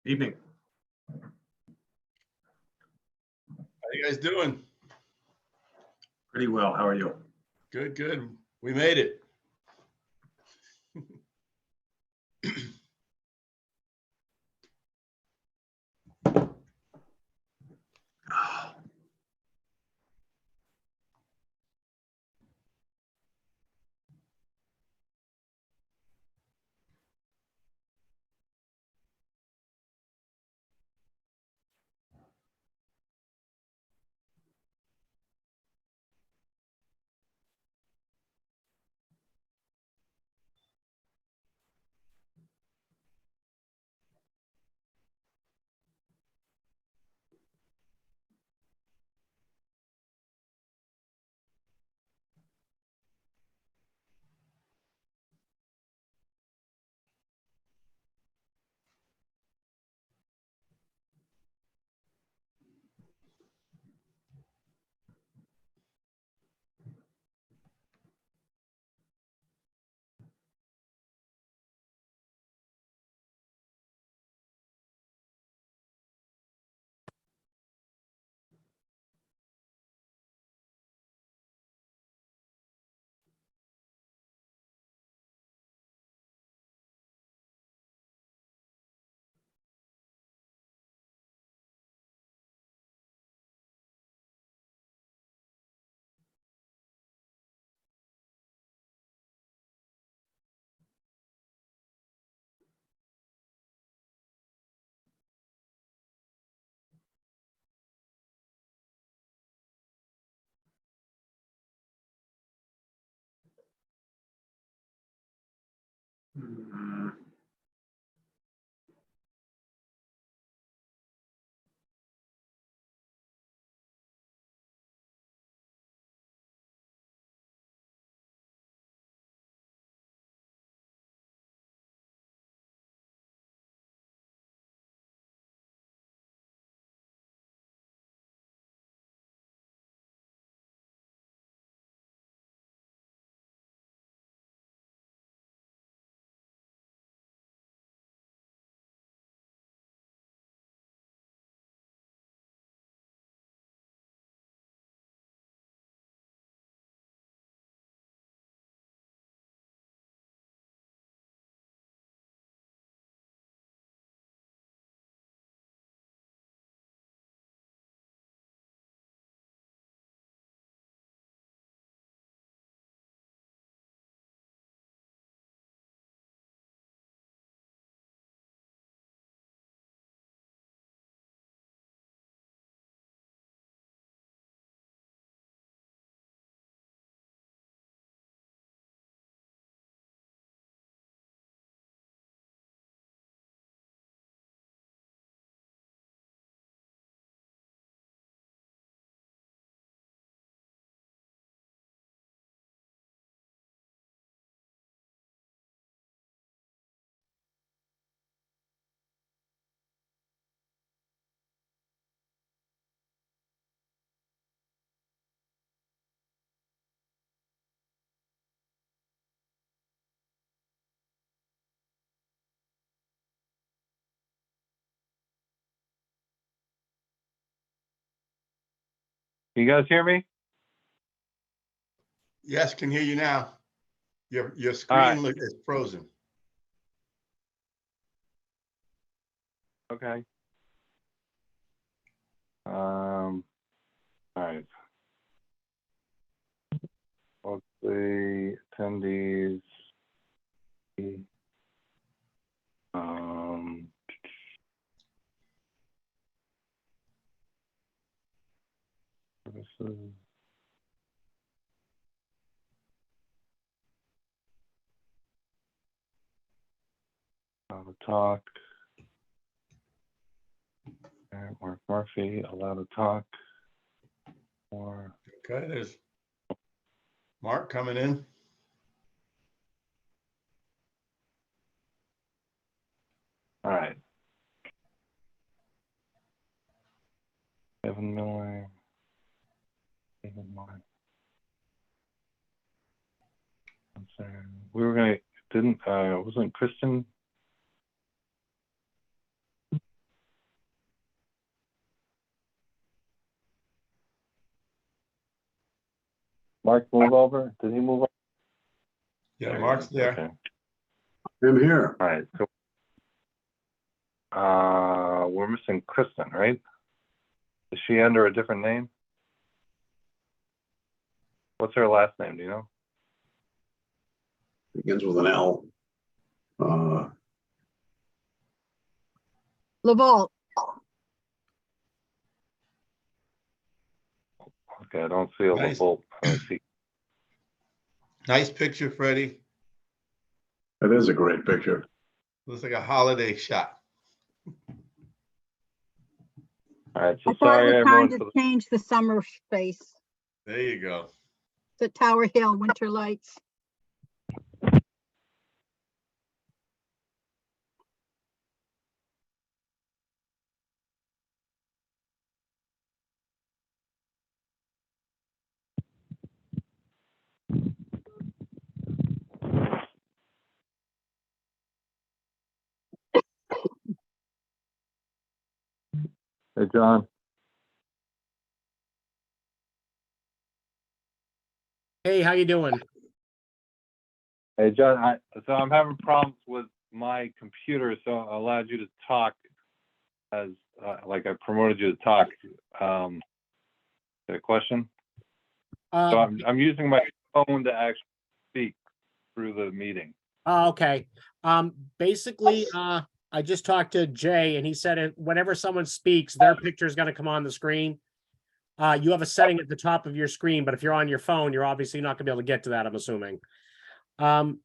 Evening. How you guys doing? Pretty well. How are you? Good, good. We made it. Hmm. You guys hear me? Yes, can hear you now. Your All screen right. is frozen. Okay. All right. Let's see, attendees. Um, services. Allow to talk. All right, Mark Murphy, allow to talk. Or Okay, there's Mark coming in. all right. Kevin Miller. Kevin Miller. I'm sorry. We were gonna wasn't Kristen? Mark move over? Did he move over? Yeah, There he Mark's is. there. Okay. I'm here. All right, so, we're missing Kristen, right? Is she under a different name? What's her last name, do you know? Begins with an L. Laval. Okay, I don't see a Nice. Lavolpe. I don't see. Nice picture, Freddie. That is a great picture. Looks like a holiday shot. All right, so I thought sorry it was everyone time for to the, change the summer space, There you go. the Tower Hill winter lights. hey, John. Hey, how you doing? Hey, John, so I'm having problems with my computer, so I allowed you to talk as, like I promoted you to talk. Got a question? So I'm using my phone to actually speak through the meeting. Okay. Basically, I just talked to Jay and he said whenever someone speaks, their picture is gonna come on the screen. You have a setting at the top of your screen, but if you're on your phone, you're obviously not gonna be able to get to that, I'm assuming.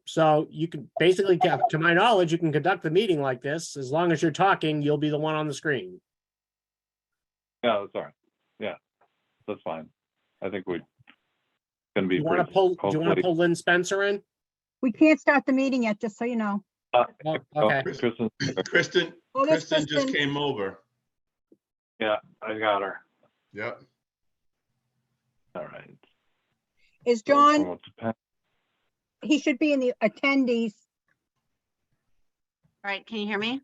So you can basically, to my knowledge, you can conduct the meeting like this. As long as you're talking, you'll be the one on the screen. Yeah, that's all right. Yeah, that's fine. I think we're gonna be Do you want to pretty, pull, do you want to hopefully. pull Lynn Spencer in? We can't start the meeting yet, just so you know. Oh, okay. Kristen, Kristen, Oh, there's Kristen just Kristen. came over. yeah, I got her. Yep. All right. Is So John, promote to Pen- he should be in the attendees. All right, can you hear me?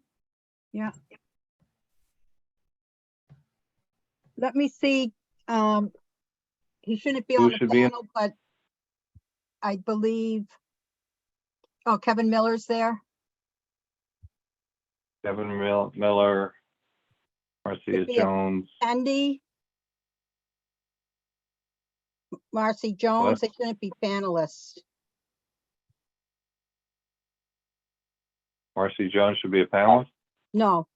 Let me see. He shouldn't be Who on the should be in? panel, but I believe, oh, Kevin Miller's there. Kevin Miller, Marcia Should be a- Jones. Andy. Marcy Jones, they shouldn't be panelists. Marcy Jones should be a panelist. No.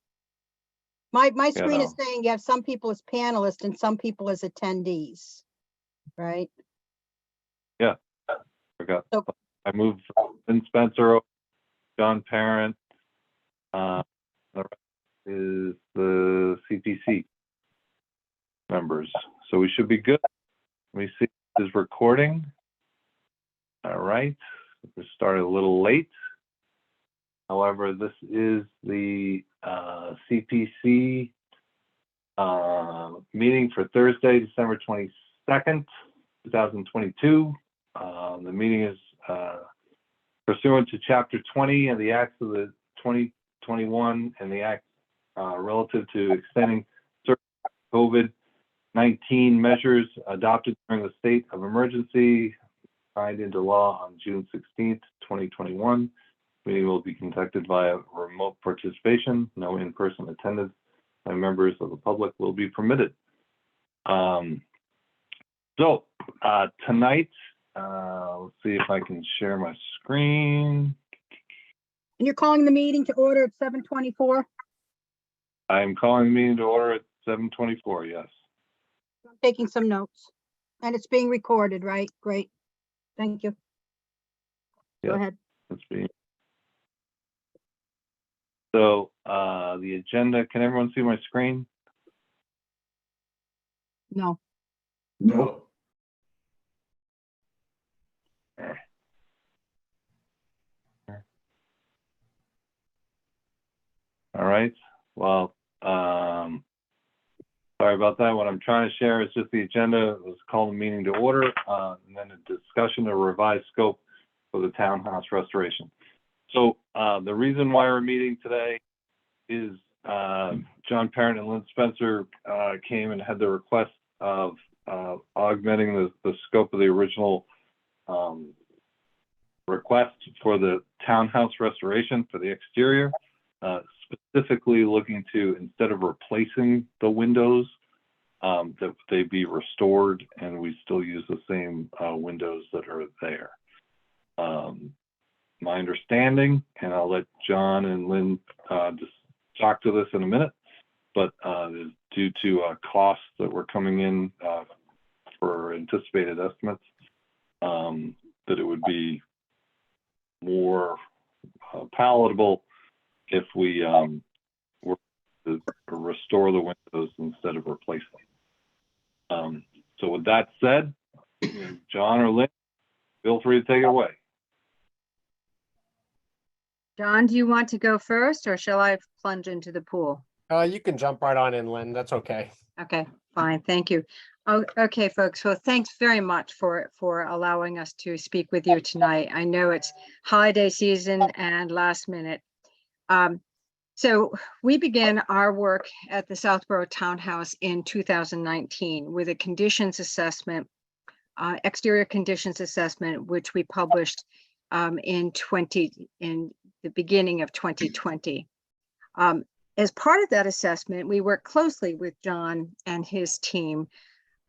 My screen is no. saying you have some people as panelists and some people as attendees, right? Forgot. So- I moved Lynn Spencer, John Parent. The rest is the CPC members. So we should be good. Let me see, this is recording. All right, we started a little late. However, this is the CPC meeting for Thursday, December 22nd, 2022. The meeting is pursuant to Chapter 20 of the Acts of the 2021 and the Act relative to extending certain COVID-19 measures adopted during the state of emergency signed into law on June 16th, 2021. Meeting will be conducted via remote participation. No in-person attendance by members of the public will be permitted. Tonight, let's see if I can share my screen. And you're calling the meeting to order at 7:24? I'm calling the meeting to order at 7:24, yes. I'm taking some notes. And it's being recorded, right? Great. Thank you. Go Yep. ahead. It's being. So, the agenda, can everyone see my screen? No. No. All right, well, sorry about that. What I'm trying to share is just the agenda. Let's call the meeting to order, and then a discussion of revised scope for the townhouse restoration. So the reason why we're meeting today is John Parent and Lynn Spencer came and had the request of augmenting the scope of the original request for the townhouse restoration for the exterior, specifically looking to, instead of replacing the windows, that they be restored and we still use the same windows that are there. My understanding, and I'll let John and Lynn just talk to this in a minute, but due to costs that were coming in for anticipated estimates, that it would be more palatable if we were to restore the windows instead of replace them. So with that said, John or Lynn, feel free to take it away. John, do you want to go first or shall I plunge into the pool? You can jump right on in, Lynn. That's okay. Okay, fine, thank you. Oh, okay, folks. Well, thanks very much for allowing us to speak with you tonight. I know it's holiday season and last minute. So we began our work at the Southborough Townhouse in 2019 with a conditions assessment, exterior conditions assessment, which we published in the beginning of 2020. As part of that assessment, we worked closely with John and his team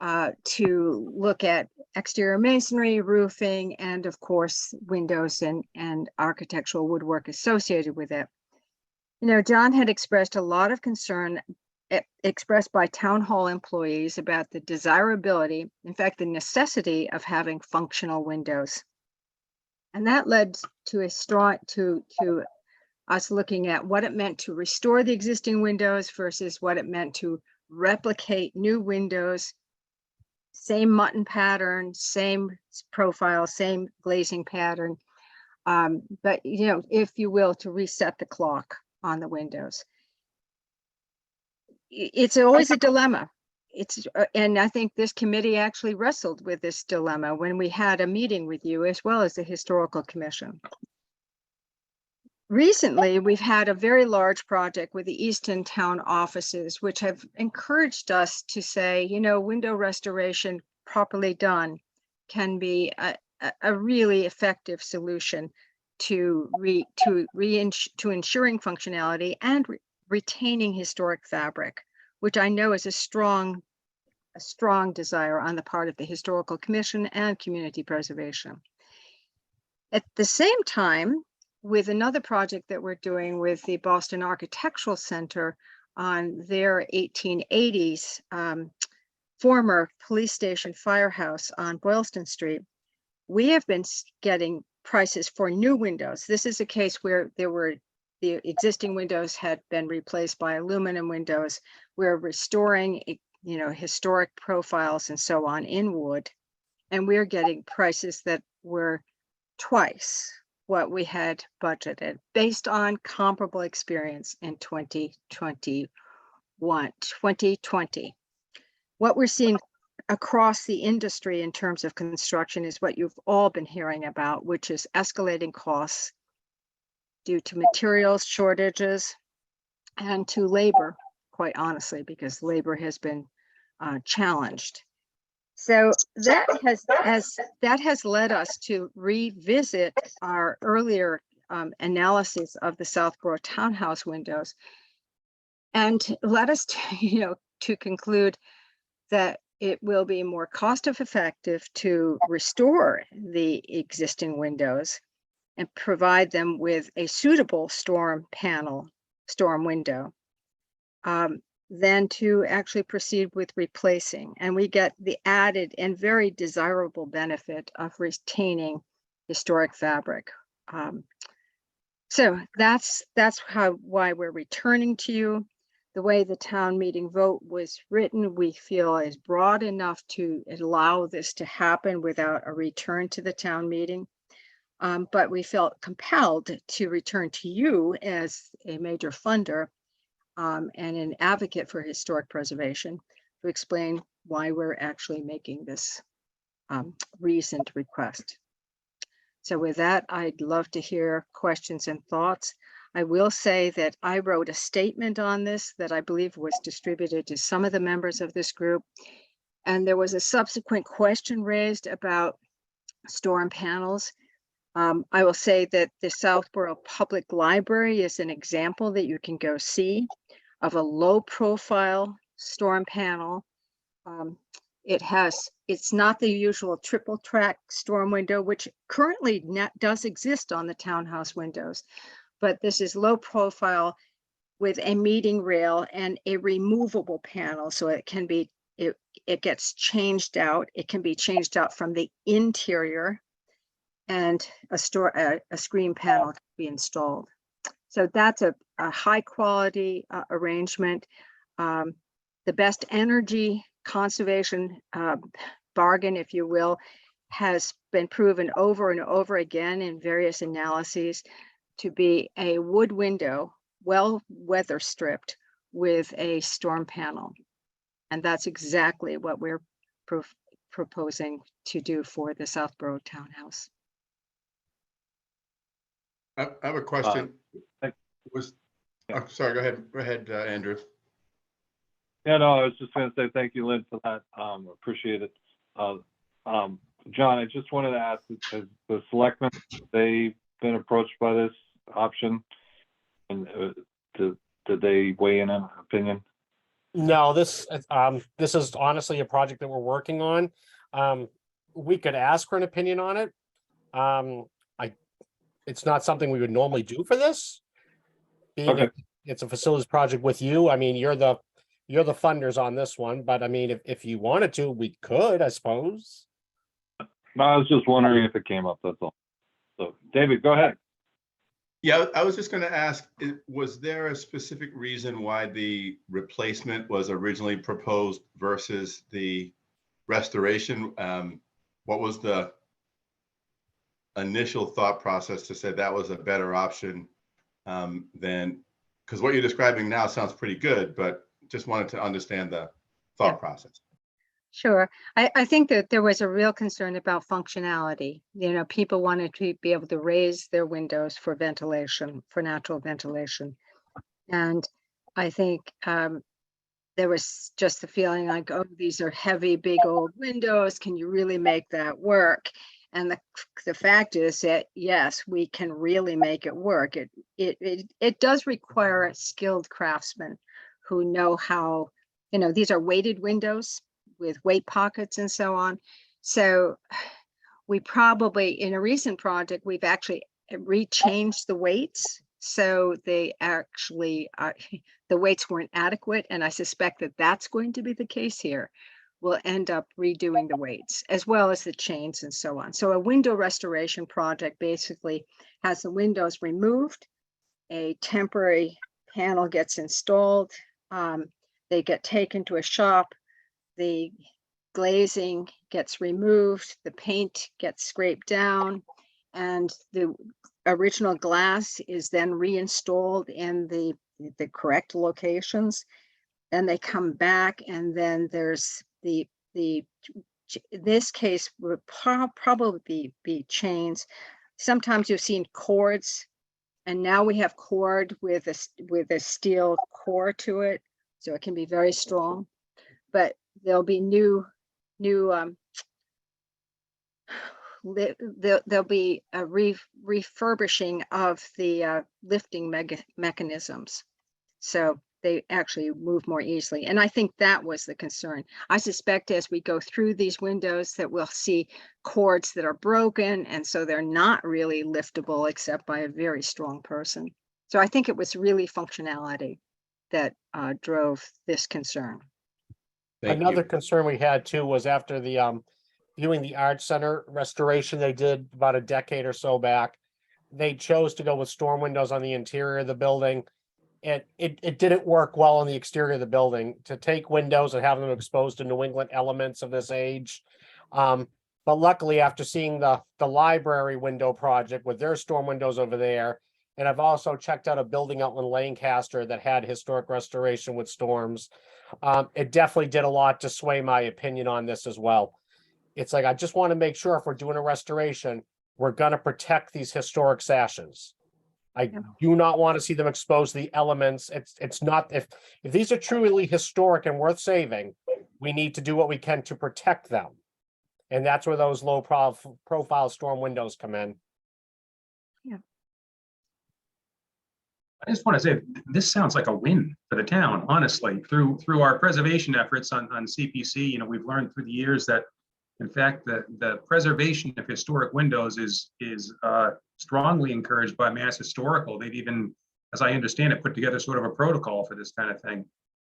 to look at exterior masonry, roofing, and of course, windows and architectural woodwork associated with it. You know, John had expressed a lot of concern expressed by town hall employees about the desirability, in fact, the necessity of having functional windows. And that led to us looking at what it meant to restore the existing windows versus what it meant to replicate new windows, same mutton pattern, same profile, same glazing pattern, but you know, if you will, to reset the clock on the windows. It's always a dilemma. And I think this committee actually wrestled with this dilemma when we had a meeting with you as well as the Historical Commission. Recently, we've had a very large project with the Easton Town offices, which have encouraged us to say, you know, window restoration properly done can be a really effective solution to ensuring functionality and retaining historic fabric, which I know is a strong desire on the part of the Historical Commission and community preservation. At the same time, with another project that we're doing with the Boston Architectural Center on their 1880s former police station firehouse on Boylston Street, we have been getting prices for new windows. This is a case where the existing windows had been replaced by aluminum windows. We're restoring, you know, historic profiles and so on in wood, and we're getting prices that were twice what we had budgeted based on comparable experience in 2020. What we're seeing across the industry in terms of construction is what you've all been hearing about, which is escalating costs due to materials shortages and to labor, quite honestly, because labor has been challenged. So that has led us to revisit our earlier analysis of the Southborough Townhouse windows, and led us to conclude that it will be more cost-effective to restore the existing windows and provide them with a suitable storm window, than to actually proceed with replacing. And we get the added and very desirable benefit of retaining historic fabric. So that's why we're returning to you. The way the town meeting vote was written, we feel is broad enough to allow this to happen without a return to the town meeting. But we felt compelled to return to you as a major funder and an advocate for historic preservation to explain why we're actually making this reasoned request. So with that, I'd love to hear questions and thoughts. I will say that I wrote a statement on this that I believe was distributed to some of the members of this group. And there was a subsequent question raised about storm panels. I will say that the Southborough Public Library is an example that you can go see of a low profile storm panel. It's not the usual triple track storm window, which currently does exist on the townhouse windows, but this is low profile with a meeting rail and a removable panel. So it can be, it gets changed out. It can be changed out from the interior, and a screen panel can be installed. So that's a high quality arrangement. The best energy conservation bargain, if you will, has been proven over and over again in various analyses to be a wood window, well weather stripped, with a storm panel. And that's exactly what we're proposing to do for the Southborough Townhouse. I have a question. thank- Sorry, go ahead, Andrew. Yeah, no, I was just gonna say thank you, Lynn, for that. Appreciate it. John, I just wanted to ask, has the selectmen, they been approached by this option? And did they weigh in an opinion? No, this is honestly a project that we're working on. We could ask for an opinion on it. It's not something we would normally do for this. Being Okay. it's a facilities project with you. I mean, you're the funders on this one, but I mean, if you wanted to, we could, I suppose. No, I was just wondering if it came up, that's all. So, David, go ahead. Yeah, I was just going to ask, was there a specific reason why the replacement was originally proposed versus the restoration? What was the initial thought process to say that was a better option than, because what you're describing now sounds pretty good, but just wanted to understand the thought process. Sure. I think that there was a real concern about functionality. You know, people wanted to be able to raise their windows for ventilation, for natural ventilation. And I think there was just the feeling like, oh, these are heavy, big old windows. Can you really make that work? And the fact is that, yes, we can really make it work. It does require skilled craftsmen who know how, you know, these are weighted windows with weight pockets and so on. So we probably, in a recent project, we've actually rechanged the weights. So they actually, the weights weren't adequate. And I suspect that that's going to be the case here. We'll end up redoing the weights as well as the chains and so on. So a window restoration project basically has the windows removed, a temporary panel gets installed, they get taken to a shop, the glazing gets removed, the paint gets scraped down, and the original glass is then reinstalled in the correct locations. Then they come back, and then there's this case would probably be chains. Sometimes you've seen cords, and now we have cord with a steel core to it, so it can be very strong. But there'll be there'll be a refurbishing of the lifting mechanisms, so they actually move more easily. And I think that was the concern. I suspect as we go through these windows that we'll see cords that are broken, and so they're not really liftable except by a very strong person. So I think it was really functionality that drove this concern. Thank Another you. concern we had too was after the viewing the art center restoration they did about a decade or so back, they chose to go with storm windows on the interior of the building. And it didn't work well on the exterior of the building to take windows and have them exposed to New England elements of this age. But luckily, after seeing the library window project with their storm windows over there, and I've also checked out a building out in Lancaster that had historic restoration with storms. It definitely did a lot to sway my opinion on this as well. It's like, I just want to make sure if we're doing a restoration, we're going to protect these historic sashes. I do not want to see them exposed to the elements. It's not, if these are truly historic and worth saving, we need to do what we can to protect them. And that's where those low profile storm windows come in. I just want to say, this sounds like a win for the town, honestly, through our preservation efforts on CPC. You know, we've learned through the years that, in fact, the preservation of historic windows is strongly encouraged by Mass Historical. They've even, as I understand it, put together sort of a protocol for this kind of thing.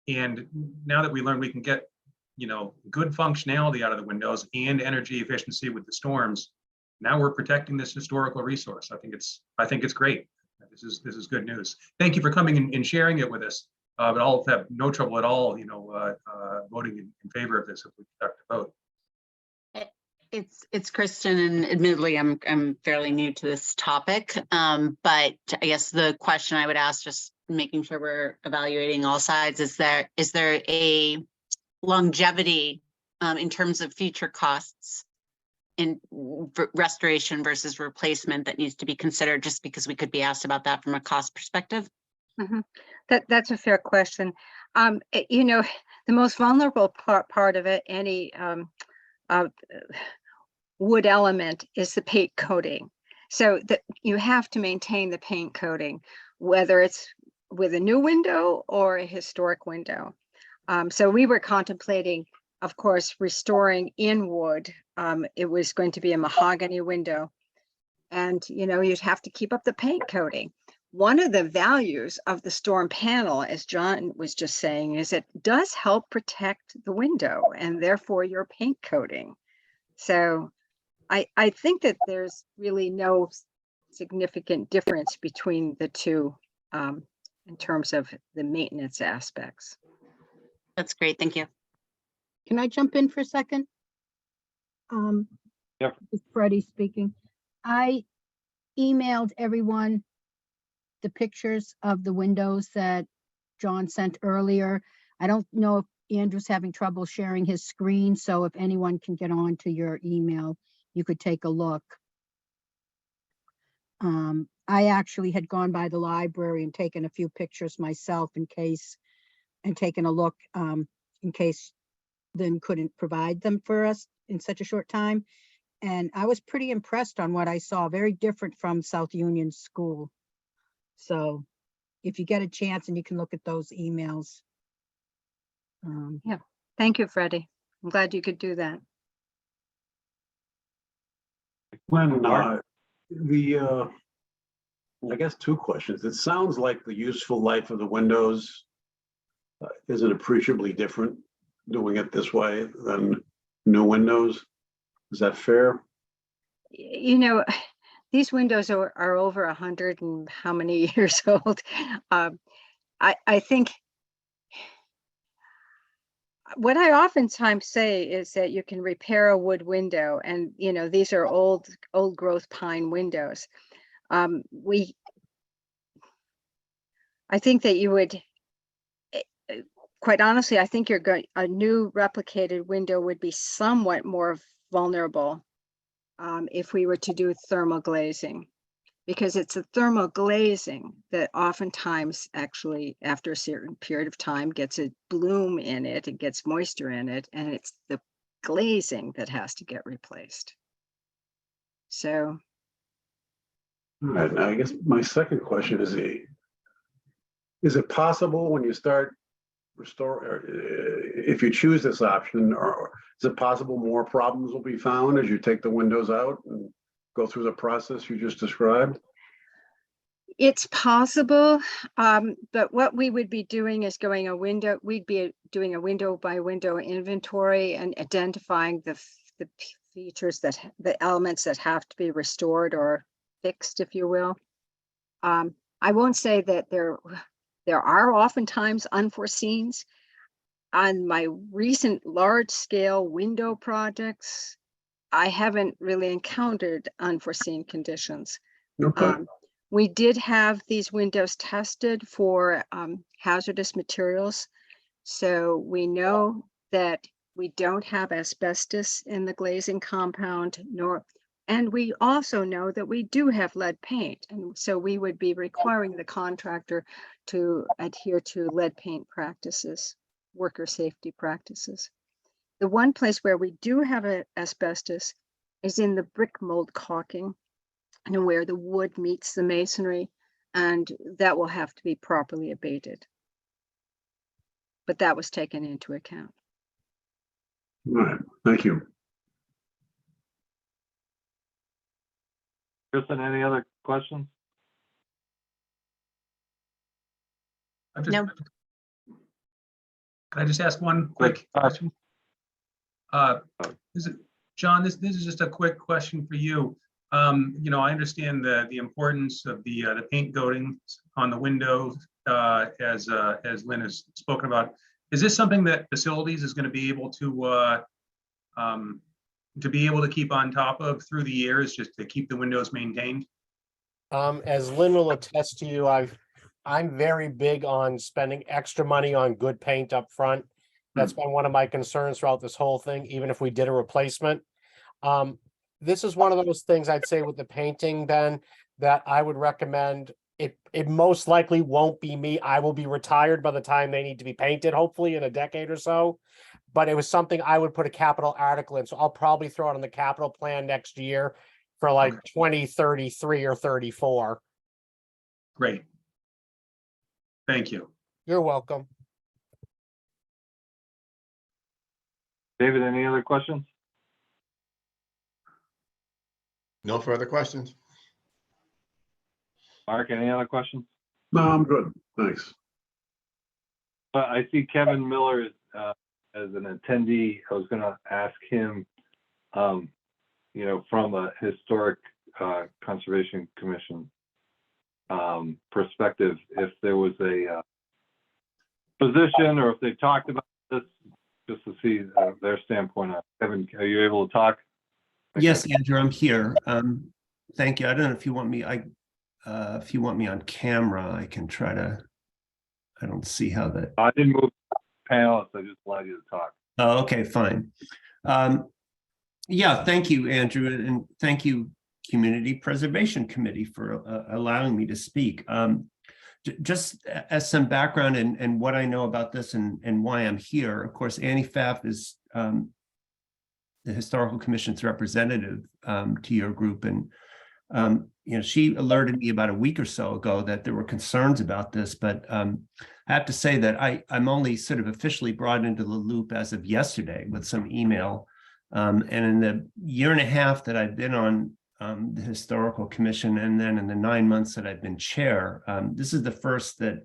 And now that we learn we can get, you know, good functionality out of the windows and energy efficiency with the storms, now we're protecting this historical resource. I think it's great. This is good news. Thank you for coming and sharing it with us. But I'll have no trouble at all, you know, voting in favor of this if we conduct a vote. It's Kristen, and admittedly, I'm fairly new to this topic. But I guess the question I would ask, just making sure we're evaluating all sides, is there a longevity in terms of future costs in restoration versus replacement that needs to be considered, just because we could be asked about that from a cost perspective? That's a fair question. You know, the most vulnerable part of it, any wood element, is the paint coating. So that you have to maintain the paint coating, whether it's with a new window or a historic window. So we were contemplating, of course, restoring in wood. It was going to be a mahogany window, and you know, you'd have to keep up the paint coating. One of the values of the storm panel, as John was just saying, is it does help protect the window and therefore your paint coating. So I think that there's really no significant difference between the two in terms of the maintenance aspects. That's great. Thank you. Can I jump in for a second? Yep. This is Freddie speaking. I emailed everyone the pictures of the windows that John sent earlier. I don't know if Andrew's having trouble sharing his screen, so if anyone can get on to your email, you could take a look. I actually had gone by the library and taken a few pictures myself and taken a look in case Lynn couldn't provide them for us in such a short time. And I was pretty impressed on what I saw, very different from South Union School. So if you get a chance and you can look at those emails. Thank you, Freddie. I'm glad you could do that. When I guess two questions. It sounds like the useful life of the windows isn't appreciably different doing it this way than new windows. Is that fair? You know, these windows are over 100 and how many years old. I think what I oftentimes say is that you can repair a wood window, and you know, these are old growth pine windows. I think that you would, quite honestly, I think a new replicated window would be somewhat more vulnerable if we were to do thermal glazing, because it's the thermal glazing that oftentimes actually after a certain period of time gets a bloom in it, it gets moisture in it, and it's the glazing that has to get replaced. So. All right, now I guess my second question is it possible when you start if you choose this option, or is it possible more problems will be found as you take the windows out and go through the process you just described? It's possible, but what we would be doing is we'd be doing a window by window inventory and identifying the features, the elements that have to be restored or fixed, if you will. I won't say that there are oftentimes unforeseens. On my recent large scale window projects, I haven't really encountered unforeseen conditions. Okay. We did have these windows tested for hazardous materials. So we know that we don't have asbestos in the glazing compound, and we also know that we do have lead paint. And so we would be requiring the contractor to adhere to lead paint practices, worker safety practices. The one place where we do have asbestos is in the brick mold caulking and where the wood meets the masonry, and that will have to be properly abated. But that was taken into account. All right, thank you. Kristen, any other questions? I'm just- No. Can I just ask one quick question? John, this is just a quick question for you. I understand the importance of the paint coatings on the windows, as Lynn has spoken about. Is this something that facilities is going to be able to keep on top of through the years, just to keep the windows maintained? As Lynn will attest to you, I'm very big on spending extra money on good paint up front. That's been one of my concerns throughout this whole thing, even if we did a replacement. This is one of those things I'd say with the painting, Ben, that I would recommend. It most likely won't be me. I will be retired by the time they need to be painted, hopefully in a decade or so. But it was something I would put a capital article in. So I'll probably throw it on the capital plan next year for like 2033 or 34. Great. Thank you. You're welcome. David, any other questions? No further questions. Mark, any other questions? No, I'm good, thanks. I see Kevin Miller as an attendee. I was going to ask him, from a historic conservation commission perspective, if there was a position or if they talked about this, just to see their standpoint on it. Kevin, are you able to talk? Yes, Andrew, I'm here. Thank you. I don't know if you want me, if you want me on camera, I can try to, I don't see how that. I didn't move the panelists. I just allowed you to talk. Oh, okay, fine. Yeah, thank you, Andrew, and thank you, Community Preservation Committee, for allowing me to speak. Just as some background and what I know about this and why I'm here, of course, Annie Pfaff is the Historical Commission's representative to your group. And, she alerted me about a week or so ago that there were concerns about this, but I have to say that I'm only sort of officially brought into the loop as of yesterday with some email. And in the year and a half that I've been on the Historical Commission, and then in the 9 months that I've been chair, this is the first that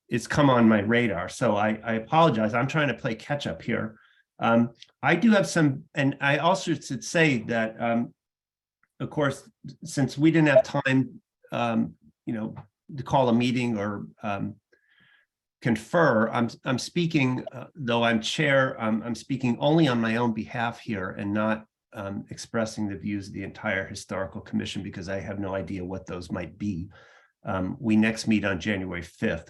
it's come on my radar. So I apologize. I'm trying to play catch up here. I do have some, and I also should say that, of course, since we didn't have time, to call a meeting or confer, I'm speaking, though I'm chair, I'm speaking only on my own behalf here and not expressing the views of the entire Historical Commission, because I have no idea what those might be. We next meet on January 5th.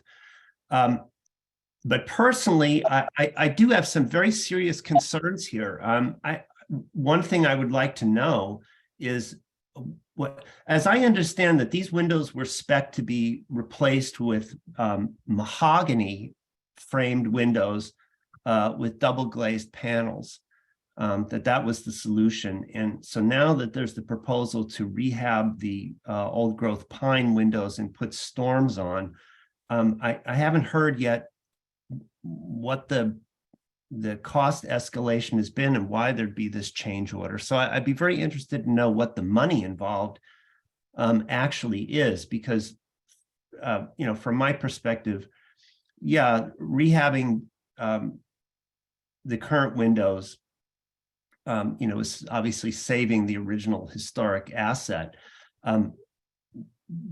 But personally, I do have some very serious concerns here. One thing I would like to know is as I understand that these windows were spec'd to be replaced with mahogany framed windows with double glazed panels, that was the solution. And so now that there's the proposal to rehab the old growth pine windows and put storms on, I haven't heard yet what the cost escalation has been and why there'd be this change order. So I'd be very interested to know what the money involved actually is, because from my perspective, yeah, rehabbing the current windows is obviously saving the original historic asset,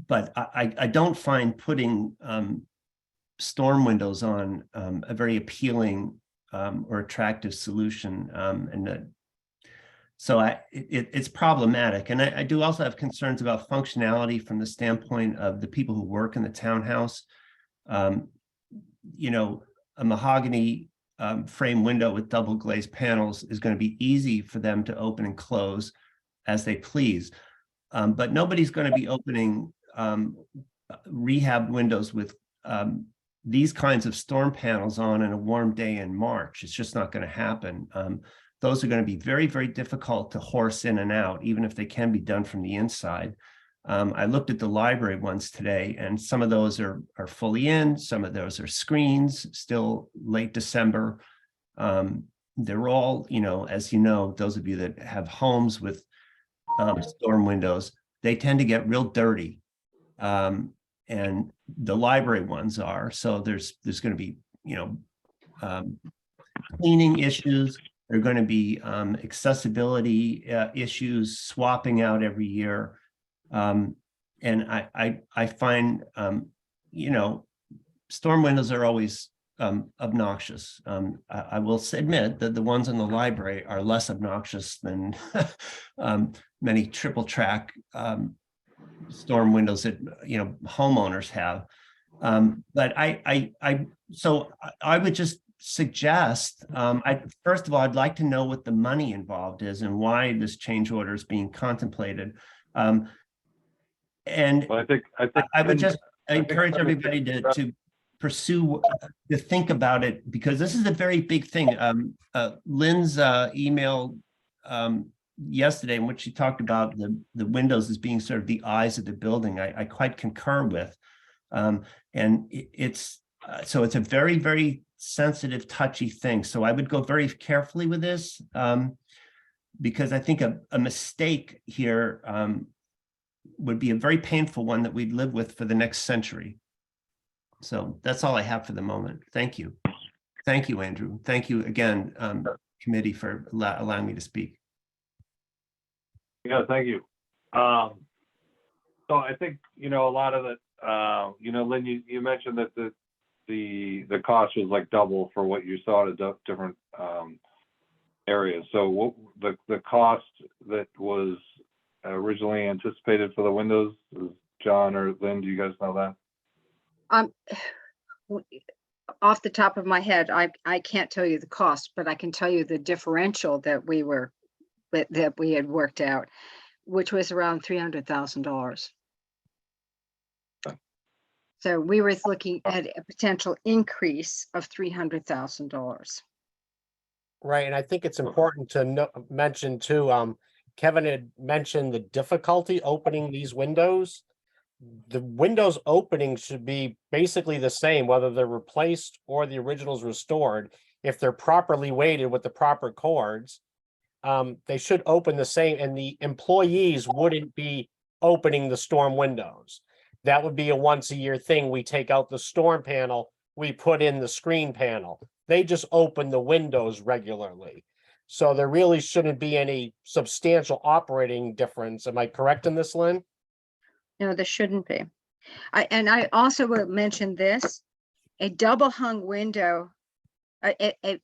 but I don't find putting storm windows on a very appealing or attractive solution, so it's problematic. And I do also have concerns about functionality from the standpoint of the people who work in the townhouse. A mahogany frame window with double glazed panels is going to be easy for them to open and close as they please, but nobody's going to be opening rehab windows with these kinds of storm panels on a warm day in March. It's just not going to happen. Those are going to be very, very difficult to horse in and out, even if they can be done from the inside. I looked at the library ones today, and some of those are fully in, some of those are screens, still late December. They're all, as you know, those of you that have homes with storm windows, they tend to get real dirty. And the library ones are, so there's going to be, cleaning issues. There are going to be accessibility issues, swapping out every year. And I find, storm windows are always obnoxious. I will admit that the ones in the library are less obnoxious than many triple track storm windows that homeowners have. But so I would just suggest, first of all, I'd like to know what the money involved is and why this change order is being contemplated. And Well, I would just encourage everybody to pursue, to think about it, because this is a very big thing. Lynn's email yesterday, in which she talked about the windows as being sort of the eyes of the building, I quite concur with. And so it's a very, very sensitive, touchy thing. So I would go very carefully with this, because I think a mistake here would be a very painful one that we'd live with for the next century. So that's all I have for the moment. Thank you. Thank you, Andrew. Thank you again, committee, for allowing me to speak. Yeah, thank you. So I think, a lot of it, Lynn, you mentioned that the cost was like double for what you saw at different areas. So what the cost that was originally anticipated for the windows, John or Lynn, do you guys know that? Off the top of my head, I can't tell you the cost, but I can tell you the differential that we had worked out, which was around $300,000. So we were looking at a potential increase of $300,000. Right, and I think it's important to mention too, Kevin had mentioned the difficulty opening these windows. The windows opening should be basically the same, whether they're replaced or the originals restored. If they're properly weighted with the proper cords, they should open the same, and the employees wouldn't be opening the storm windows. That would be a once a year thing. We take out the storm panel, we put in the screen panel. They just open the windows regularly. So there really shouldn't be any substantial operating difference. Am I correct in this, Lynn? No, there shouldn't be. I also will mention this: a double hung window, a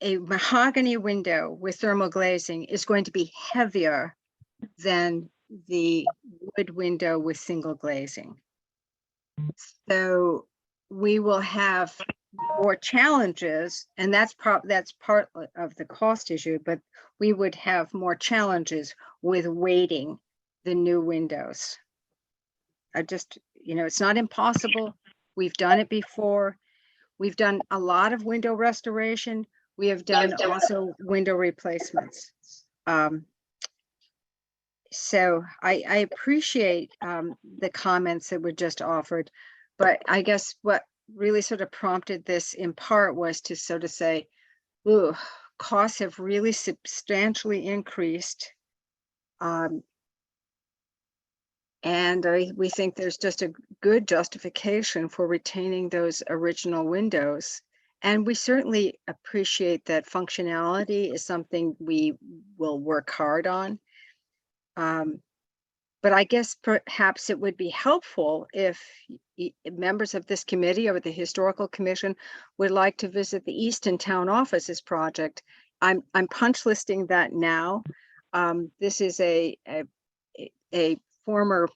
mahogany window with thermal glazing is going to be heavier than the wood window with single glazing. So we will have more challenges, and that's part of the cost issue, but we would have more challenges with weighting the new windows. It's not impossible. We've done it before. We've done a lot of window restoration. We have done also window replacements. So I appreciate the comments that were just offered, but I guess what really sort of prompted this in part was to sort of say, ooh, costs have really substantially increased. And we think there's just a good justification for retaining those original windows. And we certainly appreciate that functionality is something we will work hard on. But I guess perhaps it would be helpful if members of this committee or the Historical Commission would like to visit the Easton Town Offices project. I'm punch listing that now. This is a former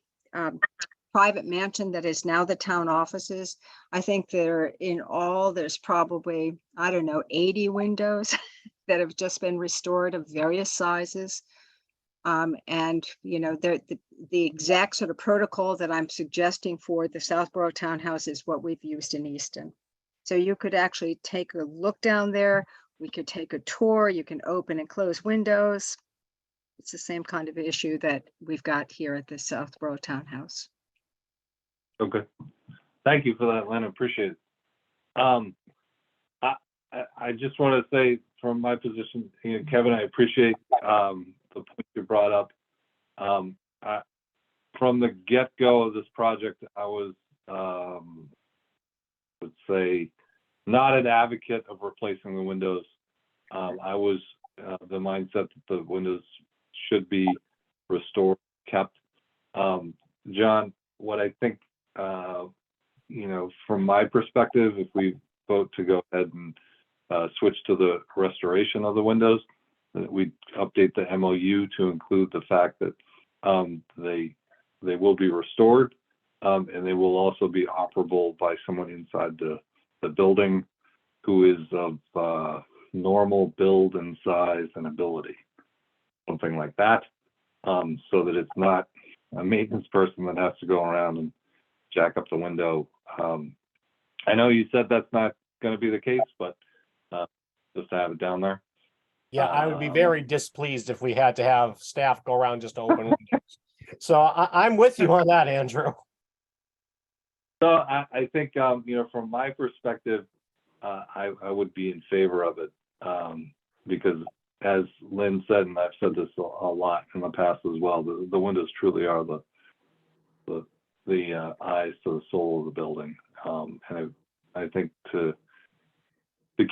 private mansion that is now the town offices. I think there's probably, I don't know, 80 windows that have just been restored of various sizes. And, you know, the exact sort of protocol that I'm suggesting for the Southborough Townhouse is what we've used in Easton. So you could actually take a look down there. We could take a tour. You can open and close windows. It's the same kind of issue that we've got here at the Southborough Townhouse. Okay. Thank you for that, Lynn. Appreciate it. I just want to say from my position, you know, Kevin, I appreciate the point you brought up. From the get-go of this project, I was, would say, not an advocate of replacing the windows. I was the mindset that the windows should be restored, kept. John, what I think, you know, from my perspective, if we vote to go ahead and switch to the restoration of the windows, we update the MOU to include the fact that they will be restored, and they will also be operable by someone inside the building who is of normal build and size and ability, something like that, so that it's not a maintenance person that has to go around and jack up the window. I know you said that's not going to be the case, but just to have it down there. Yeah, I would be very displeased if we had to have staff go around just to open windows. So I'm with you on that, Andrew. So I think, you know, from my perspective, I would be in favor of it, because as Lynn said, and I've said this a lot in the past as well, the windows truly are the eyes to the soul of the building. And I think to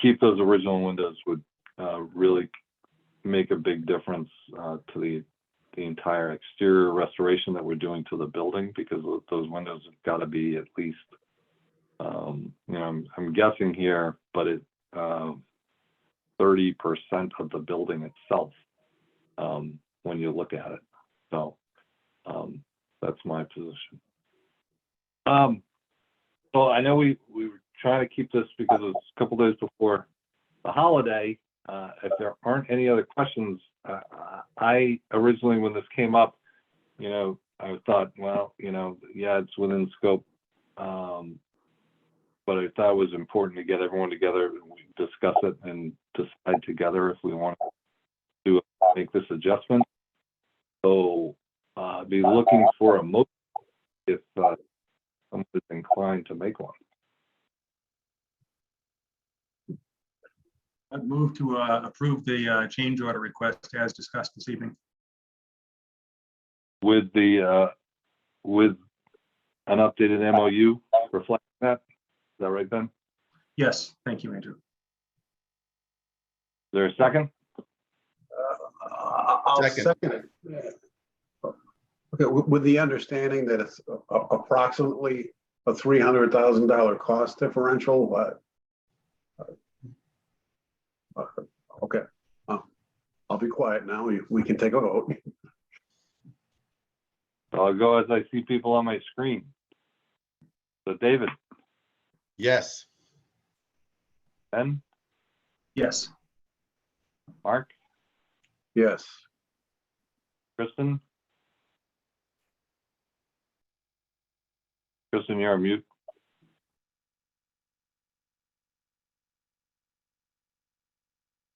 keep those original windows would really make a big difference to the entire exterior restoration that we're doing to the building, because those windows have got to be at least, you know, I'm guessing here, but 30% of the building itself, when you look at it. So that's my position. So I know we were trying to keep this because it's a couple days before the holiday. If there aren't any other questions, I originally, when this came up, you know, I thought, well, you know, yeah, it's within scope. But I thought it was important to get everyone together and discuss it and decide together if we want to make this adjustment. So I'd be looking for a motion if someone is inclined to make one. I'd move to approve the change order request as discussed this evening. With the with an updated MOU reflecting that. Is that right, Ben? Is Yes, thank you, Andrew. there a second? I'll Second. second it. Okay, with the understanding that it's approximately a $300,000 cost differential, okay. I'll be quiet now. We can take a vote. I'll go as I see people on my screen. So David, Yes. Ben, Yes, Mark, Yes. Kristen? Kristen, you're on mute.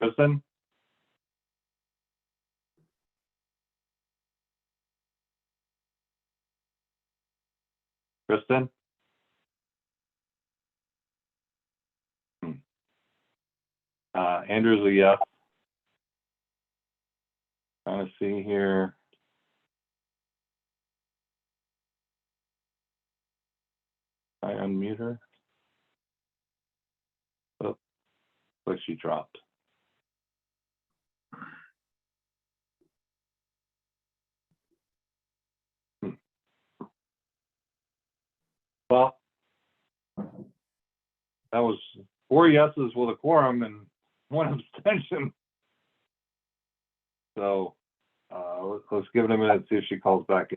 Kristen? Kristen? Andrew's a yes. Trying to see here. I unmute her. Oh, like she dropped. Well, that was 4 yeses with a quorum and 1 abstention. So let's give it a minute, see if she calls back.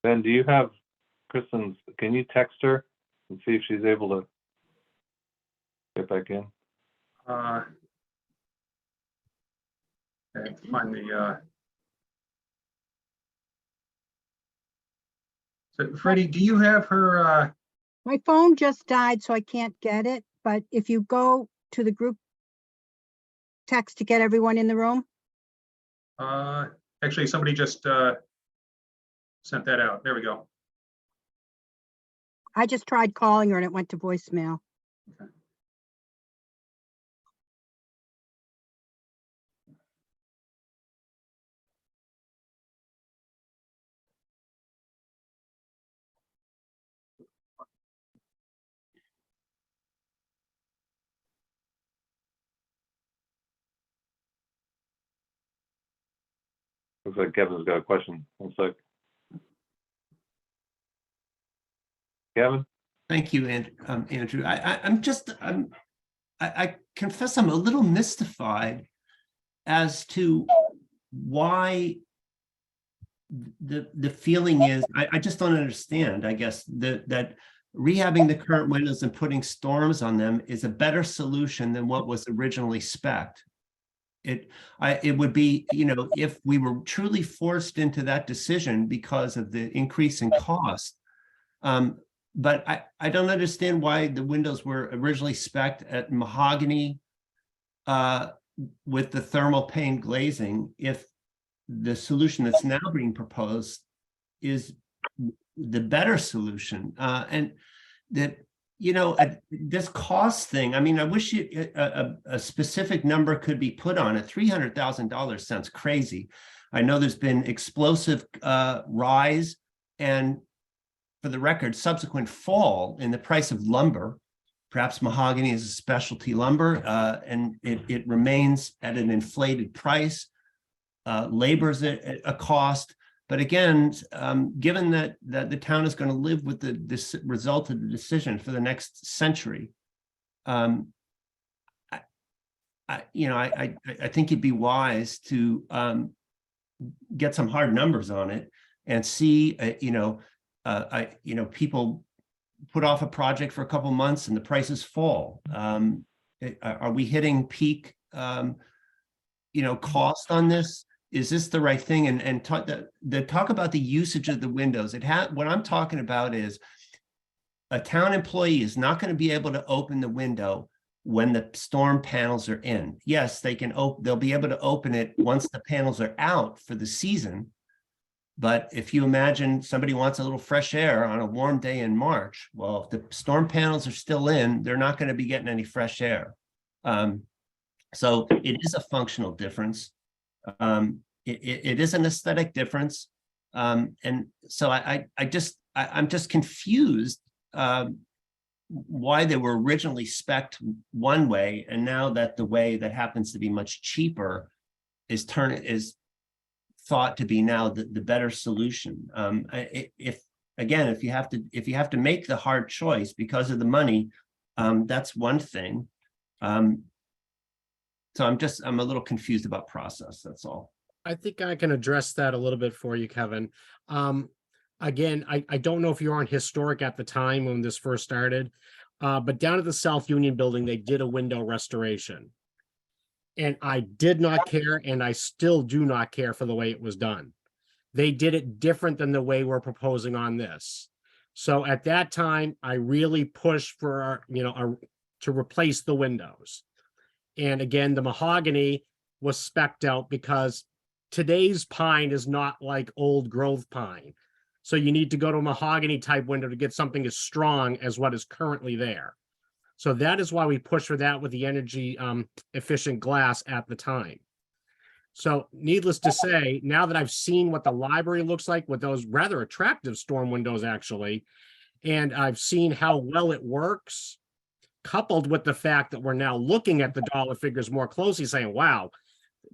Ben, do you have Kristen's, can you text her and see if she's able to get back in? I have to find the, so Freddie, do you have her, My phone just died, so I can't get it, but if you go to the group text to get everyone in the room, actually, somebody just sent that out. There we go. I just tried calling her and it went to voicemail. Looks like Kevin's got a question. One sec. Kevin? Thank you, Andrew. I confess I'm a little mystified as to why the feeling is, I just don't understand, I guess, that rehabbing the current windows and putting storms on them is a better solution than what was originally spec'd. It would be, if we were truly forced into that decision because of the increase in cost. But I don't understand why the windows were originally spec'd at mahogany with the thermal pane glazing, if the solution that's now being proposed is the better solution. And that, this cost thing, I mean, I wish a specific number could be put on it. $300,000 sounds crazy. I know there's been explosive rise and, for the record, subsequent fall in the price of lumber. Perhaps mahogany is a specialty lumber, and it remains at an inflated price. Labor is a cost. But again, given that the town is going to live with this result of the decision for the next century, I think it'd be wise to get some hard numbers on it and see, people put off a project for a couple months and the prices fall. Are we hitting peak, cost on this? Is this the right thing? And talk about the usage of the windows. What I'm talking about is a town employee is not going to be able to open the window when the storm panels are in. Yes, they'll be able to open it once the panels are out for the season. But if you imagine somebody wants a little fresh air on a warm day in March, well, if the storm panels are still in, they're not going to be getting any fresh air. So it is a functional difference. It is an aesthetic difference. And so I'm just confused why they were originally spec'd one way, and now that the way that happens to be much cheaper is thought to be now the better solution. If you have to make the hard choice because of the money, that's one thing. So I'm a little confused about process, that's all. I think I can address that a little bit for you, Kevin. Again, I don't know if you were on Historic at the time when this first started, but down at the South Union Building, they did a window restoration. And I did not care, and I still do not care for the way it was done. They did it different than the way we're proposing on this. So at that time, I really pushed for, to replace the windows. And again, the mahogany was spec'd out because today's pine is not like old growth pine. So you need to go to a mahogany type window to get something as strong as what is currently there. So that is why we push for that with the energy efficient glass at the time. So needless to say, now that I've seen what the library looks like with those rather attractive storm windows actually, and I've seen how well it works, coupled with the fact that we're now looking at the dollar figures more closely saying, wow,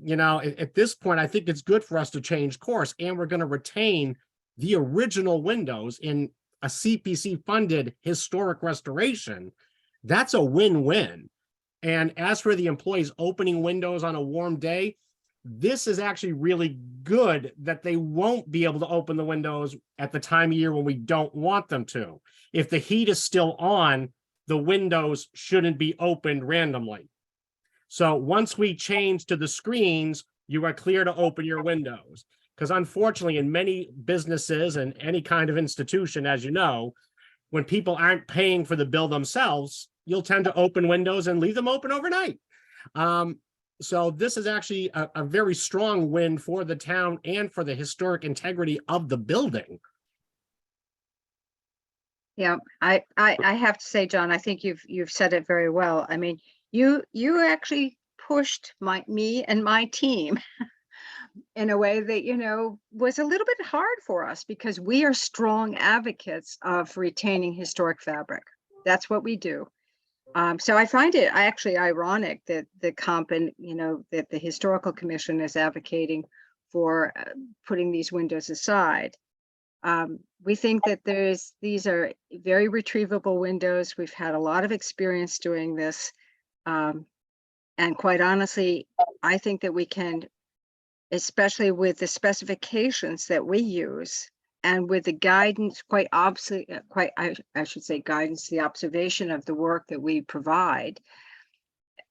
at this point, I think it's good for us to change course, and we're going to retain the original windows in a CPC funded historic restoration that's a win-win. And as for the employees opening windows on a warm day, this is actually really good that they won't be able to open the windows at the time of year when we don't want them to. If the heat is still on, the windows shouldn't be opened randomly. So once we change to the screens, you are clear to open your windows. Because unfortunately, in many businesses and any kind of institution, as you know, when people aren't paying for the bill themselves, you'll tend to open windows and leave them open overnight. So this is actually a very strong win for the town and for the historic integrity of the building. Yeah, I have to say, John, I think you've said it very well. I mean, you actually pushed me and my team in a way that, you know, was a little bit hard for us because we are strong advocates of retaining historic fabric. That's what we do. So I find it actually ironic that that the Historical Commission is advocating for putting these windows aside. We think that these are very retrievable windows. We've had a lot of experience doing this. And quite honestly, I think that we can, especially with the specifications that we use and with the guidance, I should say guidance, the observation of the work that we provide,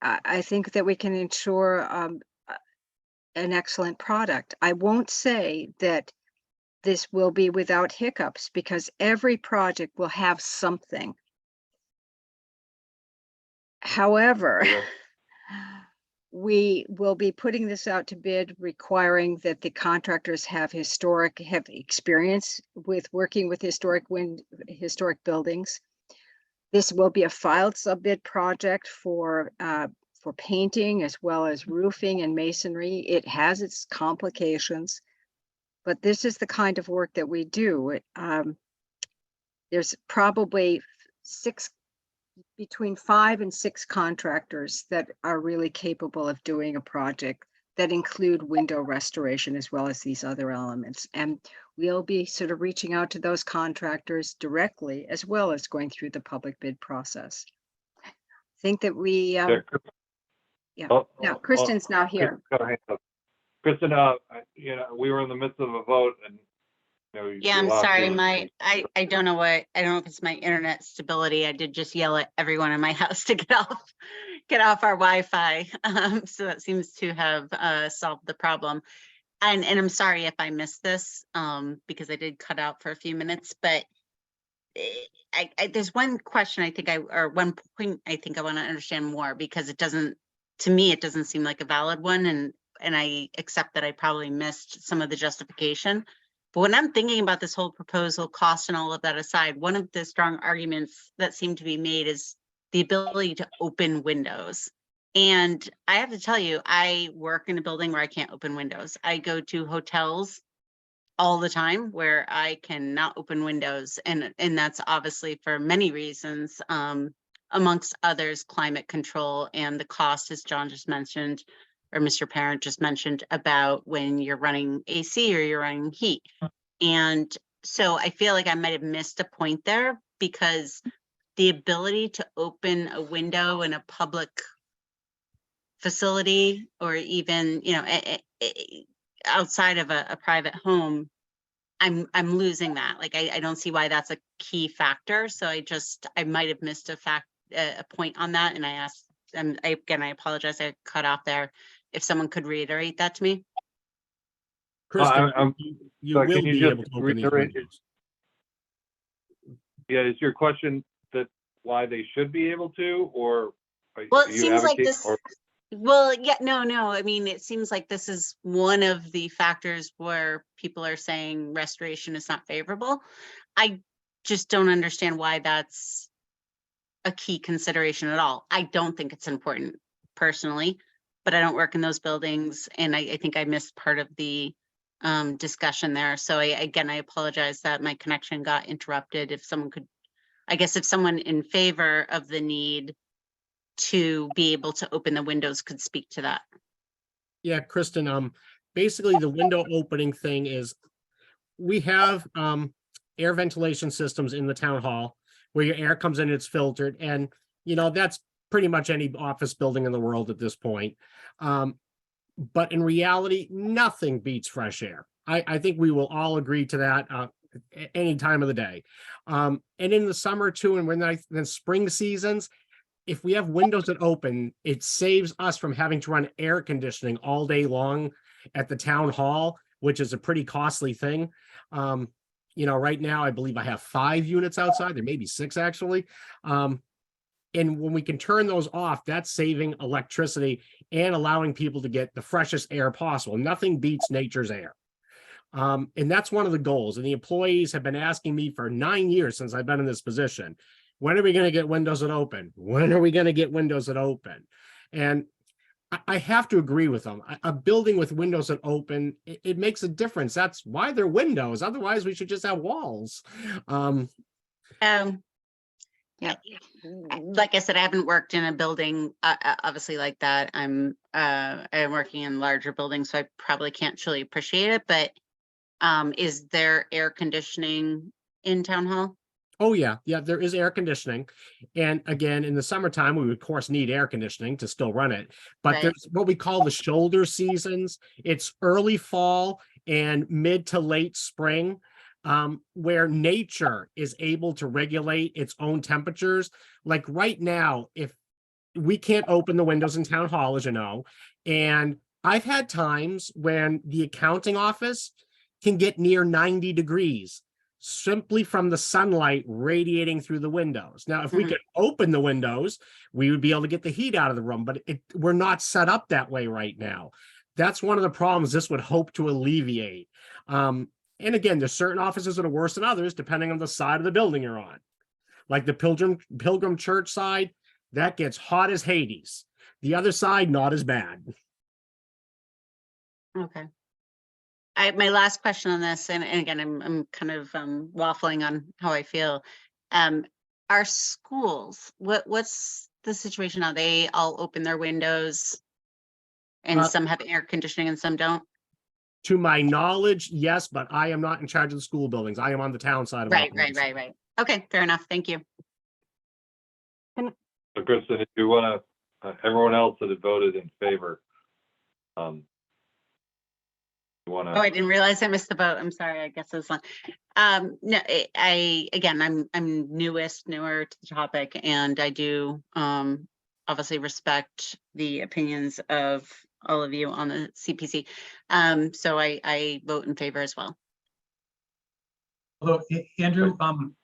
I think that we can ensure an excellent product. I won't say that this will be without hiccups because every project will have something. However, we will be putting this out to bid, requiring that the contractors have experience with working with historic buildings. This will be a filed sub-bid project for painting as well as roofing and masonry. It has its complications, but this is the kind of work that we do. There's probably between 5 and 6 contractors that are really capable of doing a project that include window restoration as well as these other elements. And we'll be sort of reaching out to those contractors directly as well as going through the public bid process. I think that we, Yeah, now Kristen's now here. Kristen, you know, we were in the midst of a vote and, you know. Yeah, I'm sorry, I don't know if it's my internet stability. I did just yell at everyone in my house to get off our Wi-Fi. So that seems to have solved the problem. And I'm sorry if I missed this, because I did cut out for a few minutes, but there's one question or one point I think I want to understand more, because to me, it doesn't seem like a valid one. And I accept that I probably missed some of the justification. But when I'm thinking about this whole proposal, cost and all of that aside, one of the strong arguments that seem to be made is the ability to open windows. And I have to tell you, I work in a building where I can't open windows. I go to hotels all the time where I cannot open windows. And that's obviously for many reasons, amongst others, climate control and the cost, as John just mentioned, or Mr. Parent just mentioned, about when you're running AC or you're running heat. And so I feel like I might have missed a point there, because the ability to open a window in a public facility, or even, you know, outside of a private home, I'm losing that. Like, I don't see why that's a key factor. So I might have missed a point on that. And I asked, and again, I apologize, I cut off there. If someone could reiterate that to me. Kristen, you will can you be just able to open these reiterate windows. Yeah, is your question that why they should be able to, or? Well, it you seems like advocate- this. or- Well, yeah, no. I mean, it seems like this is one of the factors where people are saying restoration is not favorable. I just don't understand why that's a key consideration at all. I don't think it's important personally, but I don't work in those buildings, and I think I missed part of the discussion there. So I apologize that my connection got interrupted. If someone could, I guess if someone in favor of the need to be able to open the windows could speak to that. Yeah, Kristen, basically the window opening thing is, we have air ventilation systems in the town hall where your air comes in, it's filtered, and That's pretty much any office building in the world at this point. But in reality, nothing beats fresh air. I think we will all agree to that any time of the day. And in the summer too, and when the spring seasons, if we have windows that open, it saves us from having to run air conditioning all day long at the town hall, which is a pretty costly thing. Right now, I believe I have 5 units outside. There may be 6 actually. And when we can turn those off, that's saving electricity and allowing people to get the freshest air possible. Nothing beats nature's air. And that's one of the goals. And the employees have been asking me for 9 years since I've been in this position. When are we going to get windows that open? When are we going to get windows that open? And I have to agree with them. A building with windows that open, it makes a difference. That's why they're windows. Otherwise, we should just have walls. Yeah, like I said, I haven't worked in a building obviously like that. I'm working in larger buildings, so I probably can't truly appreciate it. But is there air conditioning in town hall? Oh yeah, there is air conditioning. And again, in the summertime, we would of course need air conditioning to still run it. But Right. there's what we call the shoulder seasons. It's early fall and mid to late spring, where nature is able to regulate its own temperatures. Like right now, if we can't open the windows in town hall, as you know, and I've had times when the accounting office can get near 90 degrees simply from the sunlight radiating through the windows. Now, if we Mhm. could open the windows, we would be able to get the heat out of the room, but we're not set up that way right now. That's one of the problems this would hope to alleviate. And again, there's certain offices that are worse than others, depending on the side of the building you're on. Like the Pilgrim Church side, that gets hot as Hades. The other side, not as bad. Okay. My last question on this, and again, I'm kind of waffling on how I feel. Our schools, what's the situation now? They all open their windows and some have air conditioning and some don't? To my knowledge, yes, but I am not in charge of the school buildings. I am on the town side of Right. operations. Okay, fair enough. Thank you. So Kristen, if you want to, everyone else that had voted in favor, you want Oh, I to, didn't realize I missed the vote. I'm sorry. I guess it's on. No, again, I'm newer to the topic, and I do obviously respect the opinions of all of you on the CPC. So I vote in favor as well. Although, Andrew,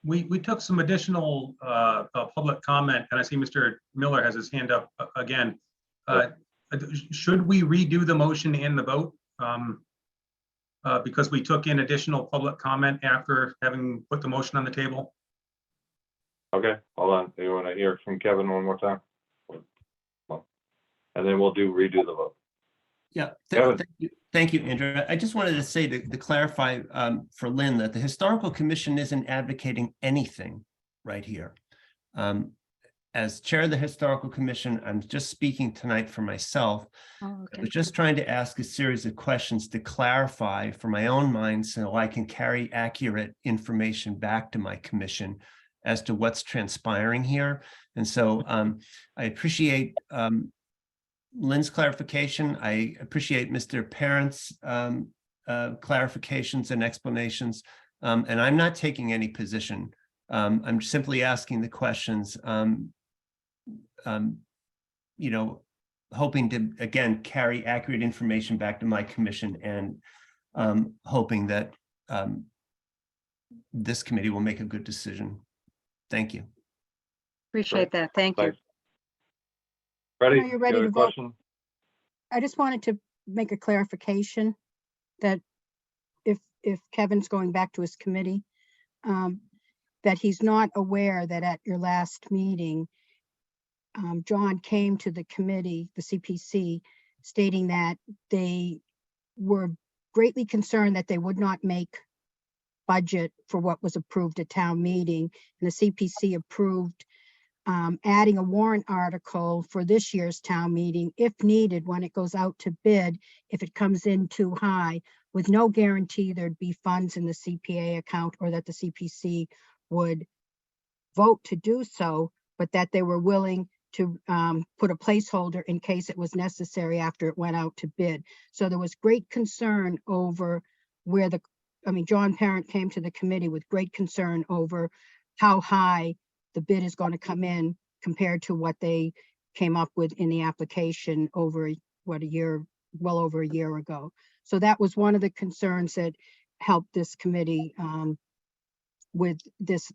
we took some additional public comment, and I see Mr. Miller has his hand up again. Should we redo the motion and the vote? Because we took in additional public comment after having put the motion on the table? okay, hold on. You want to hear from Kevin one more time? And then we'll redo the vote. Yeah, Kevin. thank you, Andrew. I just wanted to say to clarify for Lynn that the Historical Commission isn't advocating anything right here. As chair of the Historical Commission, I'm just speaking tonight for myself. Oh, I was just trying to ask a series of questions to clarify for my own mind so I can carry accurate information back to my commission as to what's transpiring here. And so I appreciate Lynn's clarification. I appreciate Mr. Parent's clarifications and explanations. And I'm not taking any position. I'm simply asking the questions, hoping to, again, carry accurate information back to my commission and hoping that this committee will make a good decision. Thank you. Appreciate that. Thank you. Thanks. Ready? Are you You ready have a to vote? question? I just wanted to make a clarification that if Kevin's going back to his committee, that he's not aware that at your last meeting, John came to the committee, the CPC, stating that they were greatly concerned that they would not make budget for what was approved at town meeting. And the CPC approved adding a warrant article for this year's town meeting, if needed, when it goes out to bid, if it comes in too high, with no guarantee there'd be funds in the CPA account or that the CPC would vote to do so, but that they were willing to put a placeholder in case it was necessary after it went out to bid. So there was great concern over where John Parent came to the committee with great concern over how high the bid is going to come in compared to what they came up with in the application over well over a year ago. So that was one of the concerns that helped this committee with this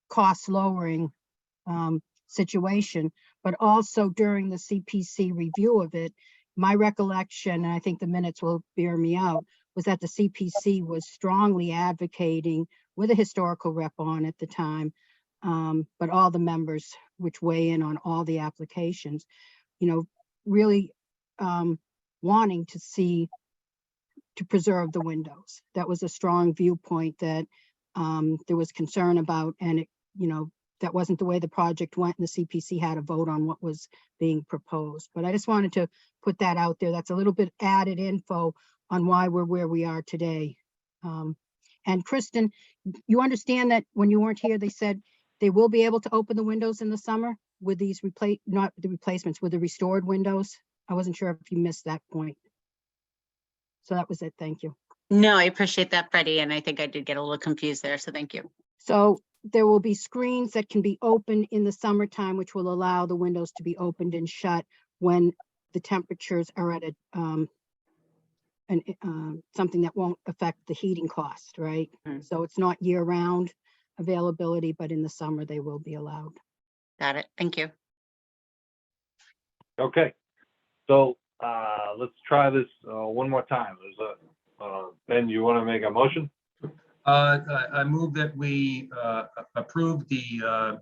cost lowering situation. But also during the CPC review of it, my recollection, and I think the minutes will bear me out, was that the CPC was strongly advocating with a historical rep on at the time, but all the members which weigh in on all the applications, really wanting to preserve the windows. That was a strong viewpoint that there was concern about, and that wasn't the way the project went, and the CPC had a vote on what was being proposed. But I just wanted to put that out there. That's a little bit added info on why we're where we are today. And Kristen, you understand that when you weren't here, they said they will be able to open the windows in the summer with these not the replacements, with the restored windows. I wasn't sure if you missed that point. So that was it. Thank you. No, I appreciate that, Freddie, and I think I did get a little confused there, so thank you. So there will be screens that can be opened in the summertime, which will allow the windows to be opened and shut when the temperatures are at something that won't affect the heating cost, right? Mhm. So it's not year-round availability, but in the summer they will be allowed. Got it. Thank you. Okay, so let's try this one more time. Ben, you want to make a motion? I move that we approve the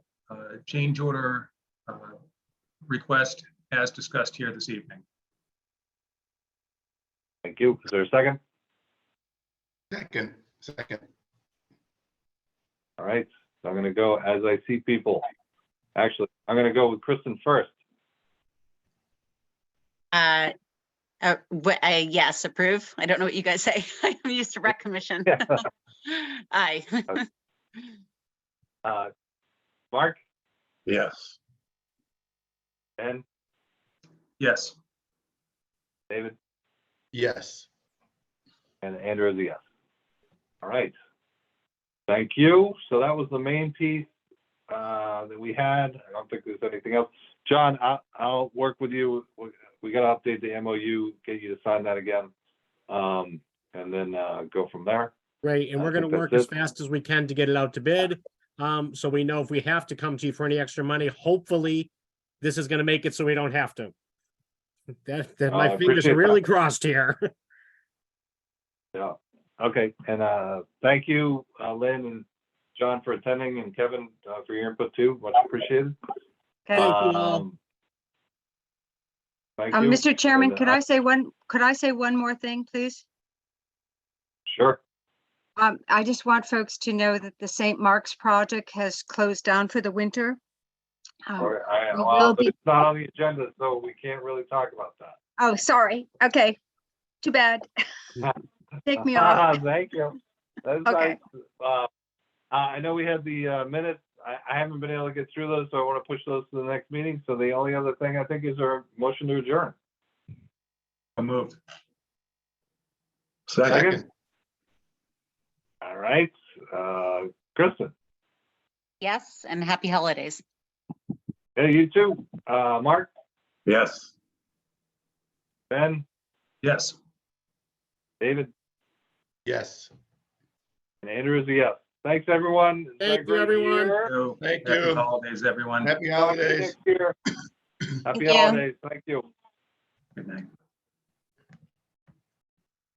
change order request as discussed here this evening. Thank you. Is there a second? Second. All right, so I'm going to go as I see people. Actually, I'm going to go with Kristen first. Yes, approve. I don't know what you guys say. I'm used to rec commission. Aye. Mark, Yes. Ben, Yes. David, Yes. and Andrew is a yes. All right. Thank you. So that was the main piece that we had. I don't think there's anything else. John, I'll work with you. We got to update the MOU, get you to sign that again, and then go from there. Great, and I we're gonna think that's work as it. fast as we can to get it out to bid. So we know if we have to come to you for any extra money, hopefully this is gonna make it so we don't have to. That I my fingers appreciate are really that. crossed here. Yeah. Okay. And thank you, Lynn and John, for attending, and Kevin for your input too. Much appreciated. Okay. Thank you all. Thank you. Mr. Chairman, And, could I say one more thing, please? Sure. I just want folks to know that the St. Mark's project has closed down for the winter. All right. we Well, will but be- it's not on the agenda, so we can't really talk about that. Oh, sorry. Okay. Too bad. Take me off. Thank you. That's Okay. nice. I know we had the minutes. I haven't been able to get through those, so I want to push those to the next meeting. So the only other thing I think is our motion to adjourn. So moved. Second. All right. Kristen. Yes, and happy holidays. Hey, you too. Mark, Yes. Ben, Yes. David, Yes. and Andrew is a yes. Thanks, everyone. It's been a Thank you, great everyone. year. Thank Happy you. holidays, everyone. Happy Talk to you holidays. next year. Happy you. holidays. Thank you. Good night.